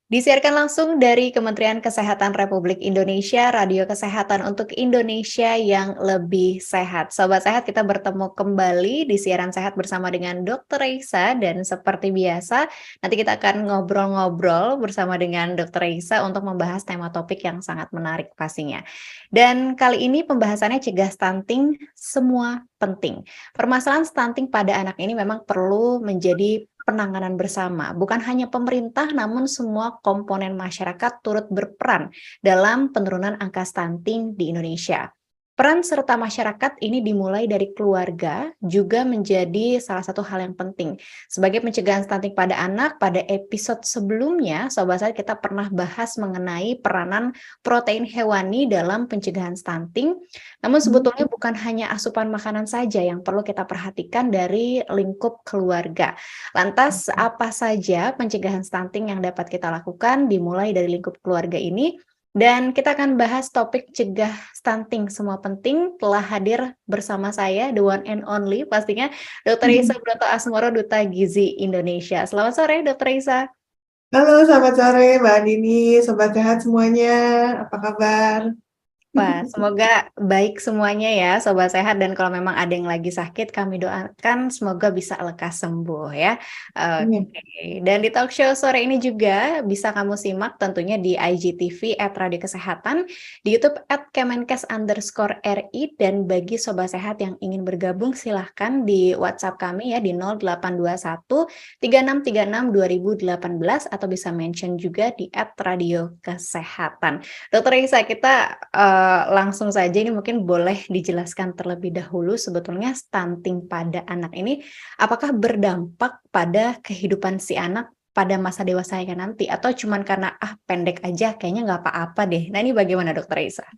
Disiarkan langsung dari Kementerian Kesehatan Republik Indonesia, Radio Kesehatan untuk Indonesia yang lebih sehat. Sobat sehat, kita bertemu kembali di siaran sehat bersama dengan Dokter Reisa dan seperti biasa, nanti kita akan ngobrol-ngobrol bersama dengan Dokter Reisa untuk membahas tema topik yang sangat menarik pastinya. Dan kali ini pembahasannya cegah stunting, semua penting. Permasalahan stunting pada anak ini memang perlu menjadi penanganan bersama. Bukan hanya pemerintah, namun semua komponen masyarakat turut berperan dalam penurunan angka stunting di Indonesia. Peran serta masyarakat ini dimulai dari keluarga, juga menjadi salah satu hal yang penting. Sebagai pencegahan stunting pada anak, pada episode sebelumnya, Sobat Sehat kita pernah bahas mengenai peranan protein hewani dalam pencegahan stunting. Namun sebetulnya bukan hanya asupan makanan saja yang perlu kita perhatikan dari lingkup keluarga. Lantas, apa saja pencegahan stunting yang dapat kita lakukan dimulai dari lingkup keluarga ini? Dan kita akan bahas topik cegah stunting semua penting. Telah hadir bersama saya, the one and only pastinya, Dr. Reisa Broto Asmoro, Duta Gizi Indonesia. Selamat sore, Dr. Reisa. Halo, selamat sore Mbak Dini, Sobat Sehat semuanya, apa kabar? Wah, semoga baik semuanya ya, Sobat Sehat. Dan kalau memang ada yang lagi sakit, kami doakan semoga bisa lekas sembuh ya. Amin. Oke, dan di talk show sore ini juga bisa kamu simak tentunya di IGTV @Radio Kesehatan, di YouTube @Kemenkes_RI, dan bagi Sobat Sehat yang ingin bergabung silahkan di WhatsApp kami ya di 0821 3636 2018 atau bisa mention juga di @Radio Kesehatan. Dokter Reisa, kita langsung saja ini mungkin boleh dijelaskan terlebih dahulu sebetulnya stunting pada anak ini apakah berdampak pada kehidupan si anak pada masa dewasanya nanti atau cuman karena pendek aja kayaknya nggak apa-apa deh. Nah, ini bagaimana Dokter Reisa?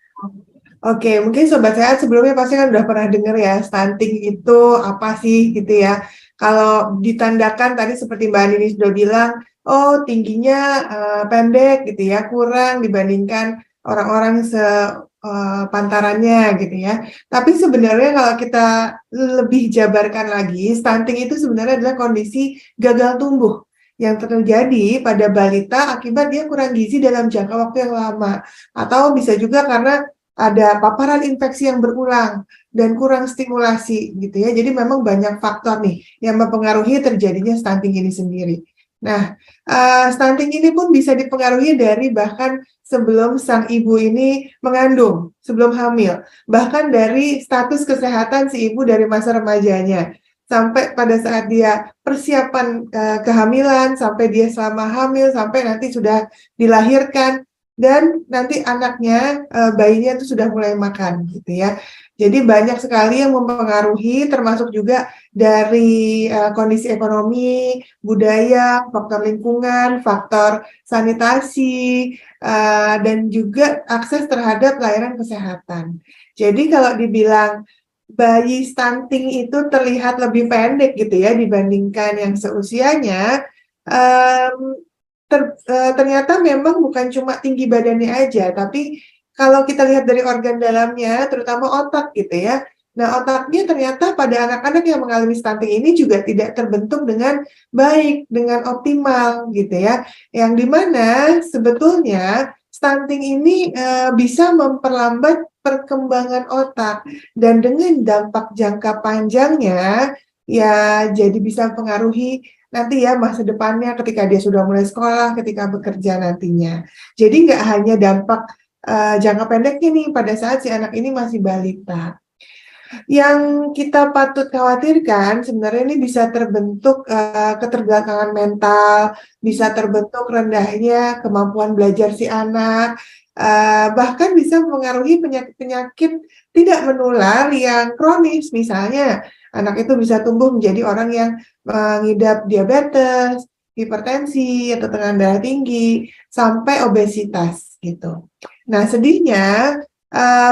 Oke, mungkin Sobat Sehat sebelumnya pasti kan udah pernah dengar ya, stunting itu apa sih gitu ya. Kalau ditandakan tadi seperti Mbak Dini sudah bilang, oh tingginya pendek gitu ya, kurang dibandingkan orang-orang pantarannya gitu ya. Tapi sebenarnya kalau kita lebih jabarkan lagi, stunting itu sebenarnya adalah kondisi gagal tumbuh yang terjadi pada balita akibat dia kurang gizi dalam jangka waktu yang lama. Atau bisa juga karena ada paparan infeksi yang berulang dan kurang stimulasi gitu ya. Jadi memang banyak faktor nih yang mempengaruhi terjadinya stunting ini sendiri. Nah, stunting ini pun bisa dipengaruhi dari bahkan sebelum sang ibu ini mengandung, sebelum hamil. Bahkan dari status kesehatan si ibu dari masa remajanya. Sampai pada saat dia persiapan kehamilan, sampai dia selama hamil, sampai nanti sudah dilahirkan, dan nanti anaknya, bayinya itu sudah mulai makan gitu ya. Jadi banyak sekali yang mempengaruhi termasuk juga dari kondisi ekonomi, budaya, faktor lingkungan, faktor sanitasi, dan juga akses terhadap layanan kesehatan. Jadi kalau dibilang bayi stunting itu terlihat lebih pendek gitu ya dibandingkan yang seusianya, um, ternyata memang bukan cuma tinggi badannya aja, tapi kalau kita lihat dari organ dalamnya, terutama otak gitu ya. Nah, otaknya ternyata pada anak-anak yang mengalami stunting ini juga tidak terbentuk dengan baik, dengan optimal gitu ya. Yang dimana sebetulnya stunting ini bisa memperlambat perkembangan otak dan dengan dampak jangka panjangnya ya jadi bisa mempengaruhi nanti ya masa depannya ketika dia sudah mulai sekolah, ketika bekerja nantinya. Jadi nggak hanya dampak jangka pendeknya nih pada saat si anak ini masih balita. Yang kita patut khawatirkan sebenarnya ini bisa terbentuk keterbelakangan mental, bisa terbentuk rendahnya kemampuan belajar si anak, bahkan bisa mempengaruhi penyakit-penyakit tidak menular yang kronis. Misalnya, anak itu bisa tumbuh menjadi orang yang mengidap diabetes, hipertensi, atau tekanan darah tinggi, sampai obesitas gitu. Nah, sedihnya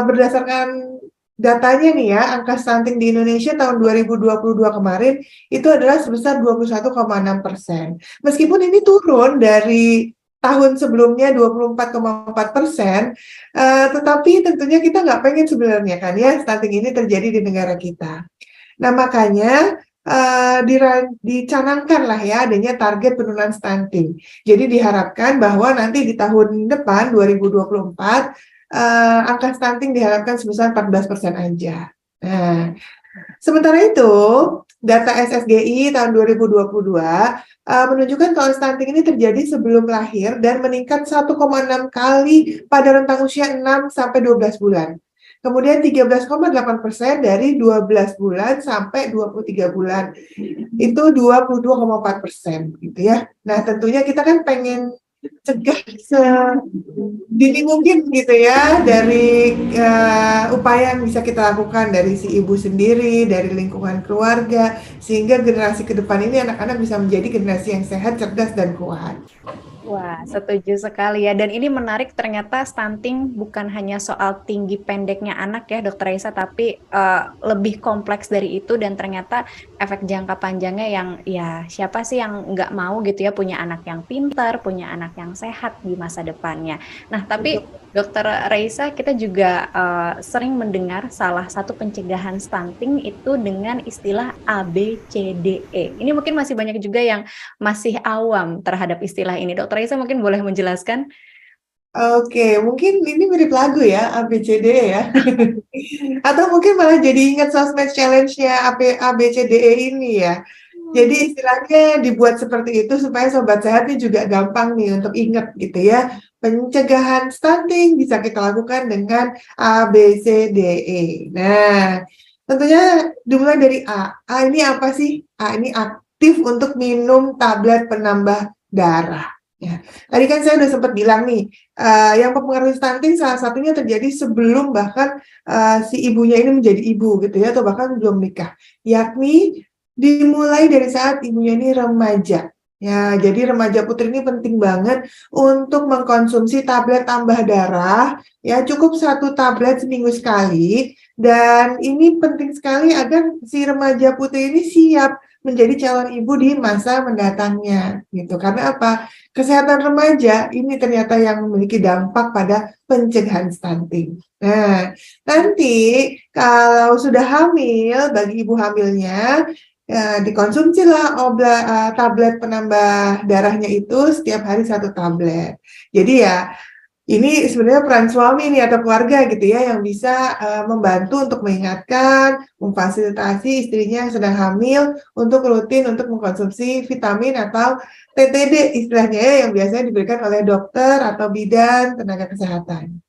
berdasarkan datanya nih ya, angka stunting di Indonesia tahun 2022 kemarin itu adalah sebesar 21,6%. Meskipun ini turun dari tahun sebelumnya 24,4%, tetapi tentunya kita nggak pengen sebenarnya kan ya stunting ini terjadi di negara kita. Nah makanya dicanangkan lah ya adanya target penurunan stunting. Jadi diharapkan bahwa nanti di tahun depan 2024 angka stunting diharapkan sebesar 14% aja. Nah, sementara itu, data SSGI tahun 2022 menunjukkan kalau stunting ini terjadi sebelum lahir dan meningkat 1,6 kali pada rentang usia 6 sampai 12 bulan. Kemudian 13,8% dari 12 bulan sampai 23 bulan. Itu 22,4% gitu ya. Nah, tentunya kita kan pengen cegah sedini mungkin gitu ya dari upaya yang bisa kita lakukan dari si ibu sendiri, dari lingkungan keluarga, sehingga generasi ke depan ini anak-anak bisa menjadi generasi yang sehat, cerdas, dan kuat. Wah, setuju sekali ya. Dan ini menarik, ternyata stunting bukan hanya soal tinggi pendeknya anak ya, Dokter Raisa, tapi lebih kompleks dari itu dan ternyata efek jangka panjangnya yang ya siapa sih yang nggak mau gitu ya punya anak yang pintar, punya anak yang sehat di masa depannya. Nah, tapi Dokter Raisa, kita juga sering mendengar salah satu pencegahan stunting itu dengan istilah ABCDE. Ini mungkin masih banyak juga yang masih awam terhadap istilah ini. Dokter Raisa mungkin boleh menjelaskan? Oke, mungkin ini mirip lagu ya, ABCD ya. Atau mungkin malah jadi ingat sosmed challenge-nya ABCDE ini ya. Jadi istilahnya dibuat seperti itu supaya sobat sehat ini juga gampang nih untuk ingat gitu ya. Pencegahan stunting bisa kita lakukan dengan ABCDE. Nah, tentunya dimulai dari A. A ini apa sih? A ini aktif untuk minum tablet penambah darah. Ya. Tadi kan saya udah sempat bilang nih, yang mempengaruhi stunting salah satunya terjadi sebelum bahkan si ibunya ini menjadi ibu gitu ya, atau bahkan belum nikah, yakni dimulai dari saat ibunya ini remaja. Ya, jadi remaja putri ini penting banget untuk mengkonsumsi tablet tambah darah, ya cukup 1 tablet seminggu sekali, dan ini penting sekali agar si remaja putri ini siap menjadi calon ibu di masa mendatangnya, gitu. Karena apa? Kesehatan remaja ini ternyata yang memiliki dampak pada pencegahan stunting. Nah, nanti kalau sudah hamil, bagi ibu hamilnya, dikonsumsilah tablet penambah darahnya itu setiap hari 1 tablet. Jadi ya, ini sebenarnya peran suami nih atau keluarga gitu ya yang bisa membantu untuk mengingatkan, memfasilitasi istrinya yang sedang hamil untuk rutin untuk mengkonsumsi vitamin atau TTD istilahnya ya, yang biasanya diberikan oleh dokter atau bidan tenaga kesehatan.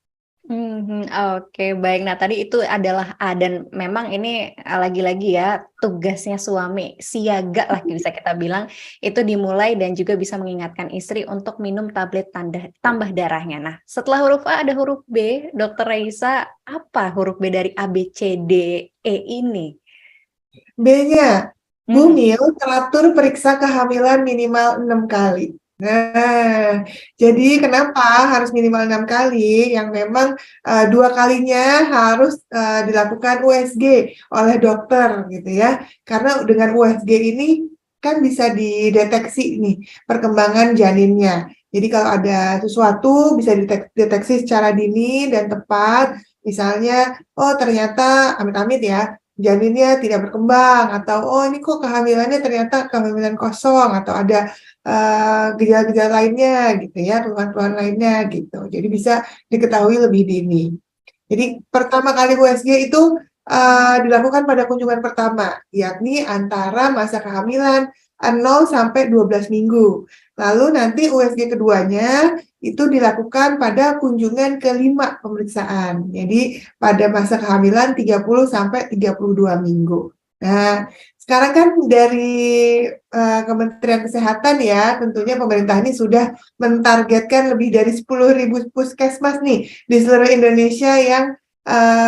Oke, baik. Nah, tadi itu adalah A dan memang ini lagi-lagi ya tugasnya suami, siaga lah bisa kita bilang, itu dimulai dan juga bisa mengingatkan istri untuk minum tablet tambah darahnya. Nah, setelah huruf A ada huruf B, Dokter Raisa, apa huruf B dari A, B, C, D, E ini? B-nya, Mhm. Bumil teratur periksa kehamilan minimal 6 kali. Nah, jadi kenapa harus minimal 6 kali? Yang memang 2 kalinya harus dilakukan USG oleh dokter gitu ya. Karena dengan USG ini kan bisa dideteksi nih perkembangan janinnya. Jadi kalau ada sesuatu bisa dideteksi secara dini dan tepat. Misalnya, oh ternyata amit-amit ya, janinnya tidak berkembang, atau oh ini kok kehamilannya ternyata kehamilan kosong, atau ada gejala-gejala lainnya gitu ya, keluhan-keluhan lainnya gitu. Jadi bisa diketahui lebih dini. Jadi pertama kali USG itu dilakukan pada kunjungan pertama, yakni antara masa kehamilan 0 sampai 12 minggu. Lalu nanti USG keduanya itu dilakukan pada kunjungan kelima pemeriksaan. Jadi pada masa kehamilan 30 sampai 32 minggu. Nah, sekarang kan dari Kementerian Kesehatan ya, tentunya pemerintah ini sudah mentargetkan lebih dari 10.000 puskesmas nih di seluruh Indonesia yang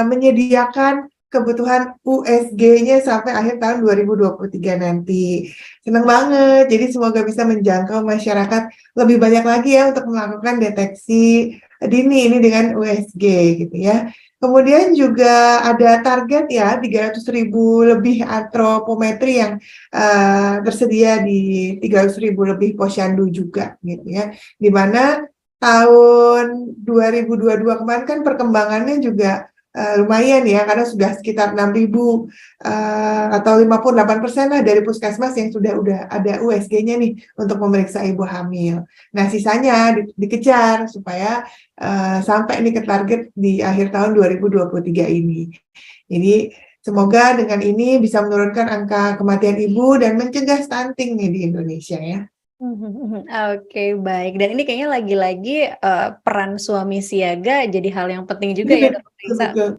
menyediakan kebutuhan USG-nya sampai akhir tahun 2023 nanti. Senang banget, jadi semoga bisa menjangkau masyarakat lebih banyak lagi ya untuk melakukan deteksi dini ini dengan USG gitu ya. Kemudian juga ada target ya 300.000 lebih antropometri yang tersedia di 300.000 lebih posyandu juga gitu ya. Di mana tahun 2022 kemarin kan perkembangannya juga lumayan ya, karena sudah sekitar 6.000 atau 58% lah dari puskesmas yang sudah ada USG-nya nih untuk memeriksa ibu hamil. Nah, sisanya dikejar supaya sampai nih ke target di akhir tahun 2023 ini. Jadi semoga dengan ini bisa menurunkan angka kematian ibu dan mencegah stunting nih di Indonesia ya. Oke, baik. Dan ini kayaknya lagi-lagi peran suami siaga jadi hal yang penting juga ya, Dokter Risa. Betul.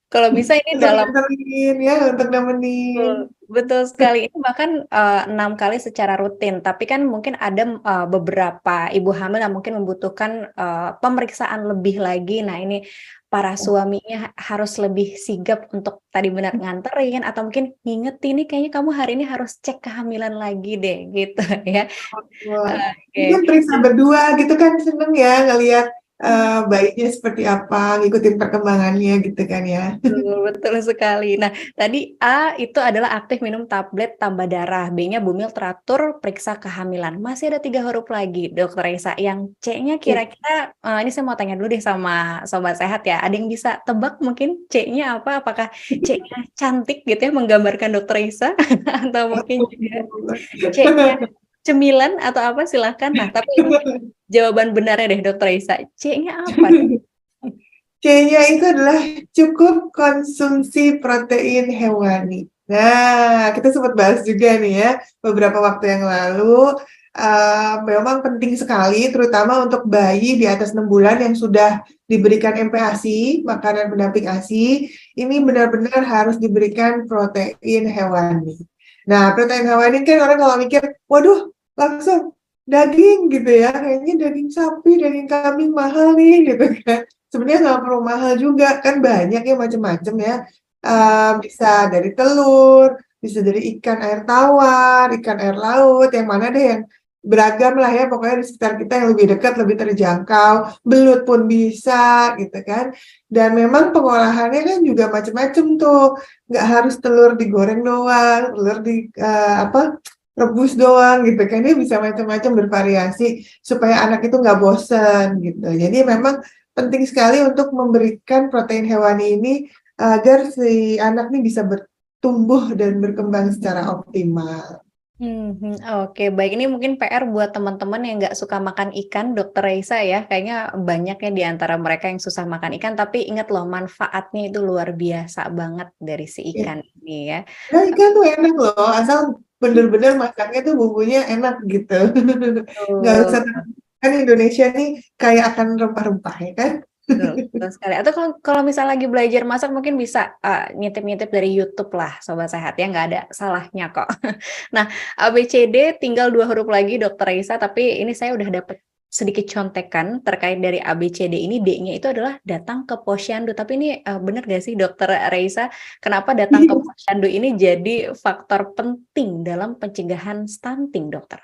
Kalau bisa ini Untuk dalam nganterin ya, untuk nemenin. betul sekali. Ini bahkan 6 kali secara rutin. Tapi kan mungkin ada beberapa ibu hamil yang mungkin membutuhkan pemeriksaan lebih lagi. Nah, ini para suaminya harus lebih sigap untuk tadi benar nganterin atau mungkin ngingetin nih kayaknya kamu hari ini harus cek kehamilan lagi deh gitu ya. Wah, Oke. mungkin periksa berdua gitu kan seneng ya ngelihat bayinya seperti apa, ngikutin perkembangannya gitu kan ya. Betul, betul sekali. Nah, tadi A itu adalah aktif minum tablet tambah darah, B-nya bumil teratur periksa kehamilan. Masih ada 3 huruf lagi, Dokter Risa. Yang C-nya kira-kira, ini saya mau tanya dulu deh sama Sobat Sehat ya. Ada yang bisa tebak mungkin C-nya apa? Apakah C-nya cantik gitu ya, menggambarkan Dokter Risa? Atau mungkin juga C-nya cemilan atau apa? Silahkan. Nah, tapi ini jawaban benarnya deh, Dokter Risa. C-nya apa? C-nya itu adalah cukup konsumsi protein hewani. Nah, kita sempat bahas juga nih ya beberapa waktu yang lalu. Memang penting sekali, terutama untuk bayi di atas 6 bulan yang sudah diberikan MPASI, makanan pendamping ASI, ini benar-benar harus diberikan protein hewani. Nah, protein hewani kan orang kalau mikir, waduh, langsung daging gitu ya, kayaknya daging sapi, daging kambing mahal nih gitu kan. Sebenarnya nggak perlu mahal juga, kan banyak ya macam-macam ya. Bisa dari telur, bisa dari ikan air tawar, ikan air laut, yang mana deh yang beragam lah ya, pokoknya di sekitar kita yang lebih dekat, lebih terjangkau. Belut pun bisa gitu kan. Dan memang pengolahannya kan juga macam-macam tuh. Nggak harus telur digoreng doang, telur rebus doang gitu kan. Dia bisa macam-macam bervariasi supaya anak itu nggak bosen gitu. Jadi memang penting sekali untuk memberikan protein hewani ini agar si anak ini bisa bertumbuh dan berkembang secara optimal. Oke, baik. Ini mungkin PR buat teman-teman yang nggak suka makan ikan, Dokter Reisa ya. Kayaknya banyak ya di antara mereka yang susah makan ikan, tapi ingat loh manfaatnya itu luar biasa banget dari si Ya. ikan ini ya. Nah, ikan tuh enak loh, asal bener-bener masaknya tuh bumbunya enak gitu. Nggak usah Betul. kan Indonesia nih kayak akan rempah-rempah ya kan? Betul sekali. Atau kalau misal lagi belajar masak mungkin bisa ngintip-ngintip dari YouTube lah, Sobat Sehat ya, nggak ada salahnya kok. Nah, ABCD tinggal 2 huruf lagi Dokter Raisa, tapi ini saya udah dapet sedikit contekan terkait dari ABCD ini, D-nya itu adalah datang ke posyandu. Tapi ini benar gak sih Dokter Raisa, kenapa datang ke posyandu ini jadi faktor penting dalam pencegahan stunting, Dokter?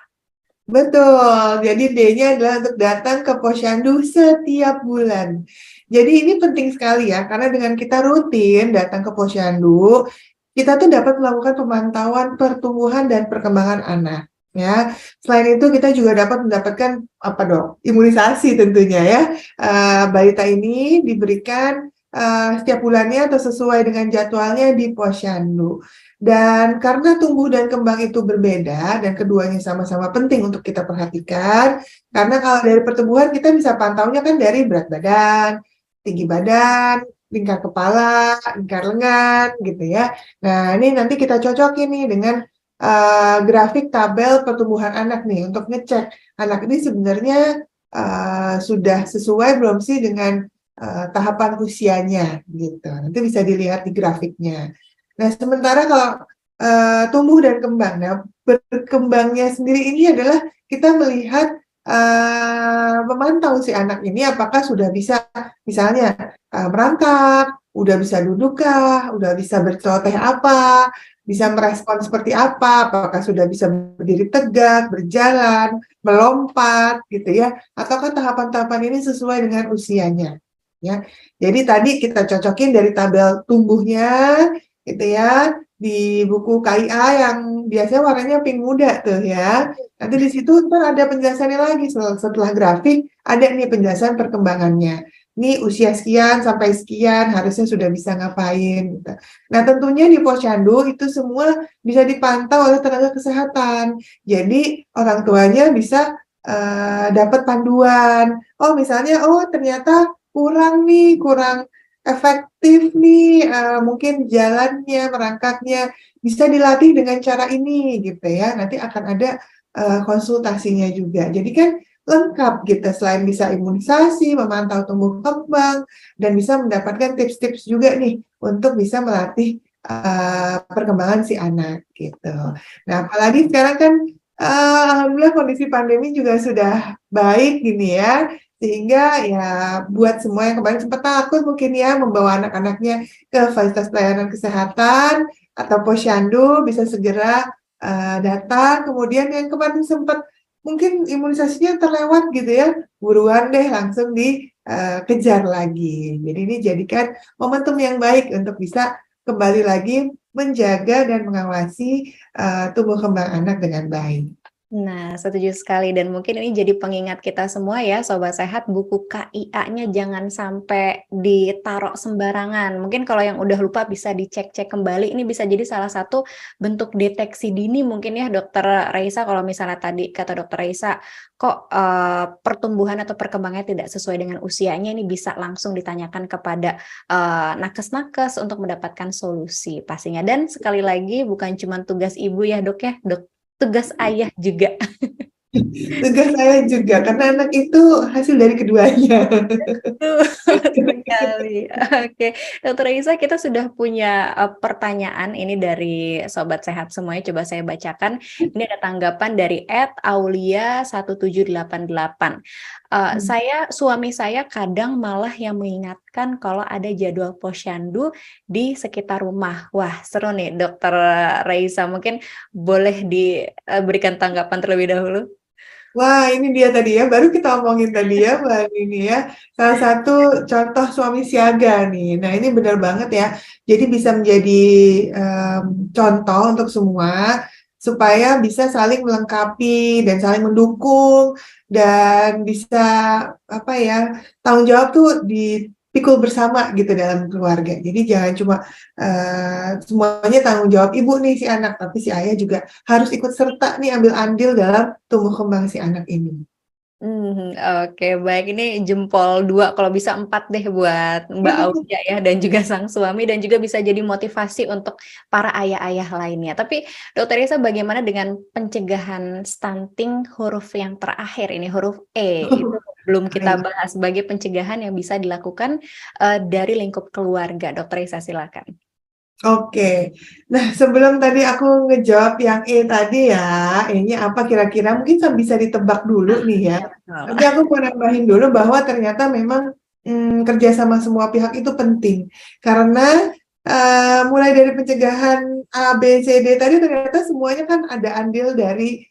Betul, jadi D-nya adalah untuk datang ke posyandu setiap bulan. Jadi ini penting sekali ya, karena dengan kita rutin datang ke posyandu, kita tuh dapat melakukan pemantauan pertumbuhan dan perkembangan anak. Ya, selain itu kita juga dapat mendapatkan apa dong? Imunisasi tentunya ya. Balita ini diberikan setiap bulannya atau sesuai dengan jadwalnya di posyandu. Dan karena tumbuh dan kembang itu berbeda dan keduanya sama-sama penting untuk kita perhatikan, karena kalau dari pertumbuhan kita bisa pantaunya kan dari berat badan, tinggi badan, lingkar kepala, lingkar lengan gitu ya. Nah, ini nanti kita cocokin nih dengan grafik tabel pertumbuhan anak nih untuk ngecek anak ini sebenarnya sudah sesuai belum sih dengan tahapan usianya gitu. Nanti bisa dilihat di grafiknya. Nah, sementara kalau tumbuh dan kembang, nah berkembangnya sendiri ini adalah kita melihat memantau si anak ini apakah sudah bisa misalnya merangkak, udah bisa duduk kah, udah bisa berceloteh apa, bisa merespon seperti apa, apakah sudah bisa berdiri tegak, berjalan, melompat gitu ya, ataukah tahapan-tahapan ini sesuai dengan usianya ya. Jadi tadi kita cocokin dari tabel tumbuhnya gitu ya, di buku KIA yang biasanya warnanya pink muda tuh ya. Nanti di situ ntar ada penjelasannya lagi setelah grafik ada nih penjelasan perkembangannya. Ini usia sekian sampai sekian harusnya sudah bisa ngapain gitu. Nah, tentunya di posyandu itu semua bisa dipantau oleh tenaga kesehatan. Jadi orang tuanya bisa dapat panduan. Oh, misalnya, oh ternyata kurang efektif nih, mungkin jalannya, merangkaknya bisa dilatih dengan cara ini gitu ya. Nanti akan ada konsultasinya juga. Jadi kan lengkap gitu, selain bisa imunisasi, memantau tumbuh kembang, dan bisa mendapatkan tips-tips juga nih untuk bisa melatih perkembangan si anak gitu. Nah, apalagi sekarang kan alhamdulillah kondisi pandemi juga sudah baik gini ya, sehingga ya buat semua yang kemarin sempat takut mungkin ya membawa anak-anaknya ke fasilitas pelayanan kesehatan atau posyandu bisa segera datang. Kemudian yang kemarin sempat mungkin imunisasinya terlewat gitu ya, buruan deh langsung dikejar lagi. Jadi ini jadikan momentum yang baik untuk bisa kembali lagi menjaga dan mengawasi tumbuh kembang anak dengan baik. Nah, setuju sekali dan mungkin ini jadi pengingat kita semua ya Sobat Sehat, buku KIA-nya jangan sampai ditaruh sembarangan. Mungkin kalau yang udah lupa bisa dicek-cek kembali, ini bisa jadi salah satu bentuk deteksi dini mungkin ya Dokter Raisa, kalau misalnya tadi kata Dokter Raisa, kok pertumbuhan atau perkembangannya tidak sesuai dengan usianya, ini bisa langsung ditanyakan kepada nakes-nakes untuk mendapatkan solusi pastinya. Dan sekali lagi bukan cuma tugas ibu ya Dok ya, tugas ayah juga. Tugas saya juga, karena anak itu hasil dari keduanya. Betul sekali. Oke, Dokter Isa, kita sudah punya pertanyaan ini dari Sobat Sehat semuanya. Coba saya bacakan. Ini ada tanggapan dari @aulia1788. Suami saya kadang malah yang mengingatkan kalau ada jadwal posyandu di sekitar rumah. Wah, seru nih, Dokter Raisa. Mungkin boleh diberikan tanggapan terlebih dahulu. Wah, ini dia tadi ya, baru kita omongin tadi ya, Mbak ini ya, salah satu contoh suami siaga nih. Nah, ini benar banget ya. Jadi bisa menjadi contoh untuk semua supaya bisa saling melengkapi dan saling mendukung dan bisa apa ya, tanggung jawab tuh dipikul bersama gitu dalam keluarga. Jadi jangan cuma semuanya tanggung jawab ibu nih si anak, tapi si ayah juga harus ikut serta nih ambil andil dalam tumbuh kembang si anak ini. Oke baik, ini jempol 2 kalau bisa 4 deh buat Mbak Aulia ya dan juga sang suami dan juga bisa jadi motivasi untuk para ayah-ayah lainnya. Tapi Dokter Isa, bagaimana dengan pencegahan stunting huruf yang terakhir ini, huruf E? Itu belum kita Baik. bahas sebagai pencegahan yang bisa dilakukan, dari lingkup keluarga. Dokter Isa silakan. Oke. Nah, sebelum tadi aku ngejawab yang E tadi ya, E-nya apa kira-kira? Mungkin bisa ditebak dulu nih ya. Iya betul. Tapi aku mau nambahin dulu bahwa ternyata memang kerjasama semua pihak itu penting. Karena mulai dari pencegahan A, B, C, D tadi ternyata semuanya kan ada andil dari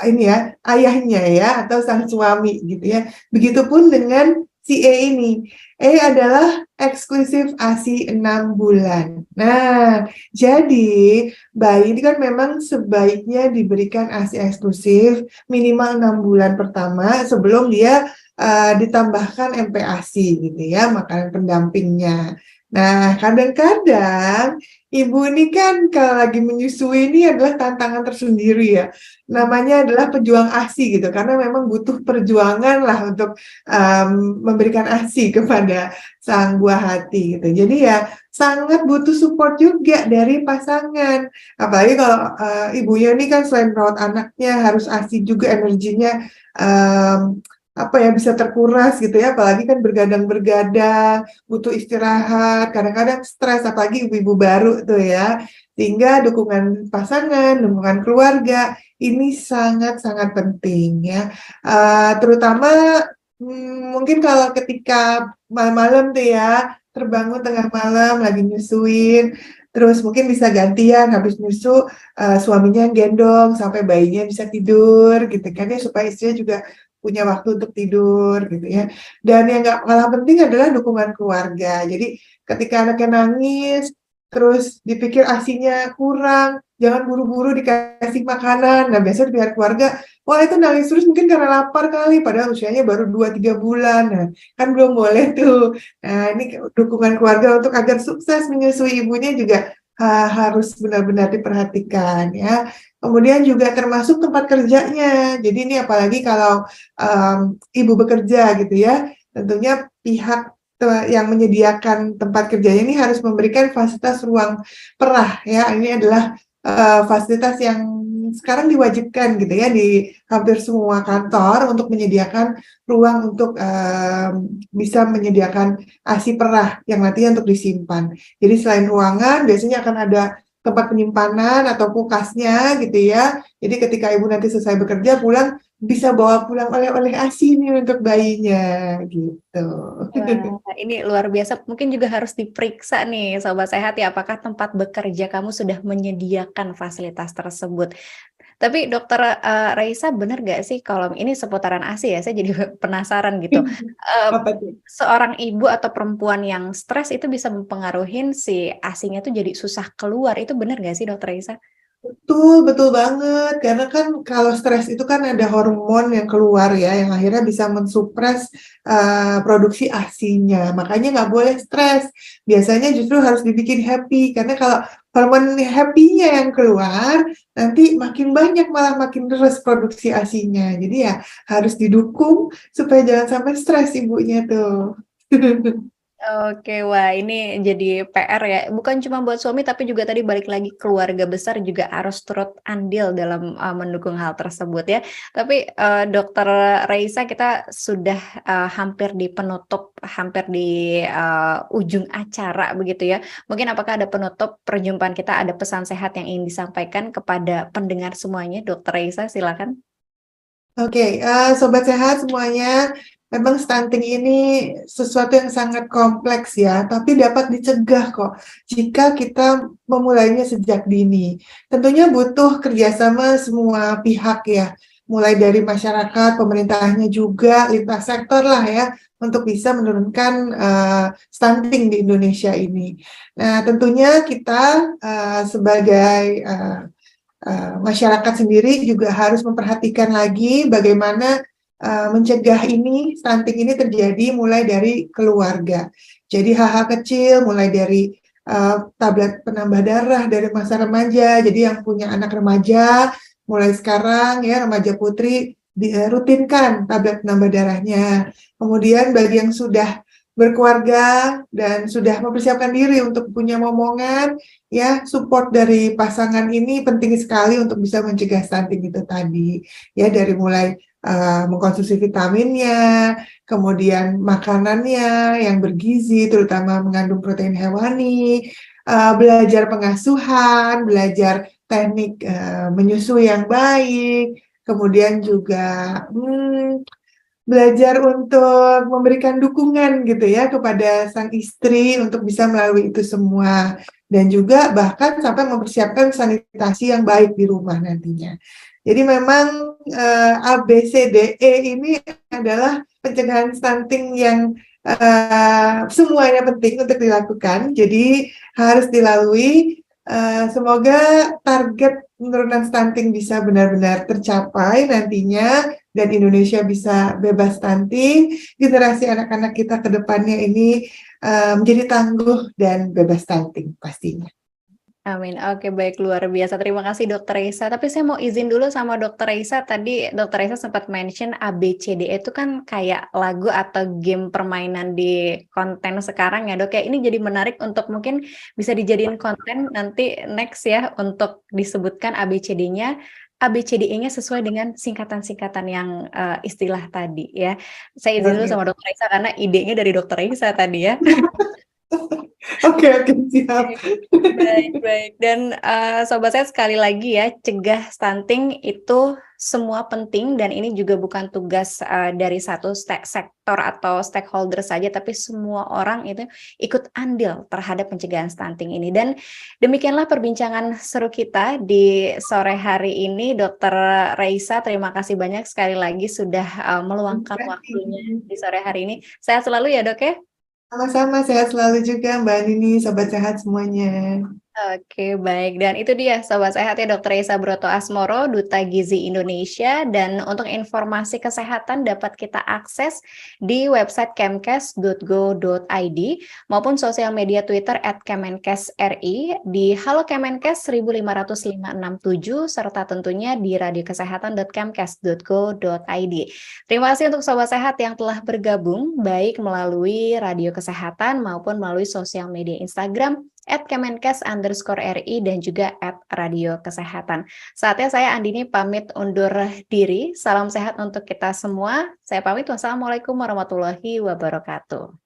ini ya, ayahnya ya, atau sang suami gitu ya. Begitupun dengan si E ini. E adalah eksklusif ASI 6 bulan. Nah, jadi bayi ini kan memang sebaiknya diberikan ASI eksklusif minimal 6 bulan pertama sebelum dia ditambahkan MPASI gitu ya, makanan pendampingnya. Nah, kadang-kadang ibu ini kan kalau lagi menyusui ini adalah tantangan tersendiri ya. Namanya adalah pejuang ASI gitu, karena memang butuh perjuangan lah untuk memberikan ASI kepada sang buah hati gitu. Jadi ya sangat butuh support juga dari pasangan. Apalagi kalau ibunya ini kan selain merawat anaknya harus ASI juga energinya apa ya bisa terkuras gitu ya. Apalagi kan bergadang-bergadang, butuh istirahat, kadang-kadang stres apalagi ibu-ibu baru tuh ya. Sehingga dukungan pasangan, dukungan keluarga ini sangat-sangat penting ya. Terutama mungkin kalau ketika malam-malam tuh ya, terbangun tengah malam lagi nyusuin, terus mungkin bisa gantian habis nyusu suaminya gendong sampai bayinya bisa tidur gitu kan ya, supaya istrinya juga punya waktu untuk tidur gitu ya. Dan yang nggak kalah penting adalah dukungan keluarga. Jadi ketika anaknya nangis, terus dipikir ASINya kurang, jangan buru-buru dikasih makanan. Nah biasanya pihak keluarga wah itu nangis terus mungkin karena lapar kali, padahal usianya baru 2-3 bulan. Nah, kan belum boleh tuh. Nah, ini dukungan keluarga untuk agar sukses menyusui ibunya juga harus benar-benar diperhatikan ya. Kemudian juga termasuk tempat kerjanya. Jadi ini apalagi kalau ibu bekerja gitu ya, tentunya pihak yang menyediakan tempat kerjanya ini harus memberikan fasilitas ruang perah ya. Ini adalah fasilitas yang sekarang diwajibkan gitu ya di hampir semua kantor untuk menyediakan ruang untuk bisa menyediakan ASI perah yang nantinya untuk disimpan. Jadi selain ruangan biasanya akan ada tempat penyimpanan atau kulkasnya gitu ya. Jadi ketika ibu nanti selesai bekerja pulang bisa bawa pulang oleh-oleh ASI nih untuk bayinya gitu. Wah, ini luar biasa. Mungkin juga harus diperiksa nih, Sobat Sehat ya, apakah tempat bekerja kamu sudah menyediakan fasilitas tersebut. Tapi Dokter Raisa benar nggak sih kalau ini seputaran ASI ya, saya jadi penasaran gitu. Apa tuh? Seorang ibu atau perempuan yang stres itu bisa mempengaruhi si ASI-nya tuh jadi susah keluar. Itu benar nggak sih Dokter Raisa? Betul, betul banget. Karena kan kalau stres itu kan ada hormon yang keluar ya, yang akhirnya bisa mensupres produksi ASI-nya. Makanya nggak boleh stres. Biasanya justru harus dibikin happy. Karena kalau hormon happy-nya yang keluar, nanti makin banyak malah makin terus produksi ASI-nya. Jadi ya harus didukung supaya jangan sampai stres ibunya tuh. Oke, wah ini jadi PR ya. Bukan cuma buat suami tapi juga tadi balik lagi keluarga besar juga harus turut andil dalam mendukung hal tersebut ya. Tapi Dokter Raisa kita sudah hampir di penutup, hampir di ujung acara begitu ya. Mungkin apakah ada penutup perjumpaan kita, ada pesan sehat yang ingin disampaikan kepada pendengar semuanya, Dokter Raisa silakan. Oke, sobat sehat semuanya, memang stunting ini sesuatu yang sangat kompleks ya, tapi dapat dicegah kok jika kita memulainya sejak dini. Tentunya butuh kerjasama semua pihak ya, mulai dari masyarakat, pemerintahnya juga, lintas sektor lah ya, untuk bisa menurunkan stunting di Indonesia ini. Nah, tentunya kita sebagai masyarakat sendiri juga harus memperhatikan lagi bagaimana mencegah ini, stunting ini terjadi mulai dari keluarga. Jadi hal-hal kecil mulai dari tablet penambah darah dari masa remaja. Jadi yang punya anak remaja mulai sekarang ya remaja putri rutinkan tablet penambah darahnya. Kemudian bagi yang sudah berkeluarga dan sudah mempersiapkan diri untuk punya momongan, ya support dari pasangan ini penting sekali untuk bisa mencegah stunting itu tadi. Ya dari mulai mengkonsumsi vitaminnya, kemudian makanannya yang bergizi, terutama mengandung protein hewani, belajar pengasuhan, belajar teknik menyusui yang baik, kemudian juga belajar untuk memberikan dukungan gitu ya kepada sang istri untuk bisa melalui itu semua dan juga bahkan sampai mempersiapkan sanitasi yang baik di rumah nantinya. Jadi memang A, B, C, D, E ini adalah pencegahan stunting yang semuanya penting untuk dilakukan. Jadi harus dilalui. Semoga target penurunan stunting bisa benar-benar tercapai nantinya dan Indonesia bisa bebas stunting, generasi anak-anak kita ke depannya ini menjadi tangguh dan bebas stunting pastinya. Amin. Oke, baik, luar biasa. Terima kasih Dokter Raisa. Tapi saya mau izin dulu sama Dokter Raisa. Tadi Dokter Raisa sempat mention ABCD itu kan kayak lagu atau game permainan di konten sekarang ya, Dok. Ya, ini jadi menarik untuk mungkin bisa dijadiin konten nanti next ya untuk disebutkan ABCD-nya. ABCDE-nya sesuai dengan singkatan-singkatan yang istilah tadi ya. Saya izin dulu sama Dokter Raisa karena idenya dari Dokter Raisa tadi ya. Oke, siap. Baik. Dan sobat saya sekali lagi ya, cegah stunting itu semua penting dan ini juga bukan tugas dari satu sektor atau stakeholder saja, tapi semua orang itu ikut andil terhadap pencegahan stunting ini. Dan demikianlah perbincangan seru kita di sore hari ini, Dokter Raisa. Terima kasih banyak sekali lagi sudah meluangkan waktunya di sore hari ini. Sehat selalu ya, Dok ya. Sama-sama, sehat selalu juga Mbak Nini, sobat sehat semuanya. Oke, baik. Dan itu dia Sobat Sehat ya Dokter Esa Broto Asmoro, Duta Gizi Indonesia. Dan untuk informasi kesehatan dapat kita akses di website kemkes.go.id maupun sosial media Twitter @kemenkesri di Halo Kemenkes 15567 serta tentunya di radiokesehatan.kemkes.go.id. Terima kasih untuk Sobat Sehat yang telah bergabung baik melalui Radio Kesehatan maupun melalui sosial media Instagram @kemenkes_ri dan juga @radio kesehatan. Saatnya saya Andini pamit undur diri. Salam sehat untuk kita semua. Saya pamit. Wassalamualaikum warahmatullahi wabarakatuh.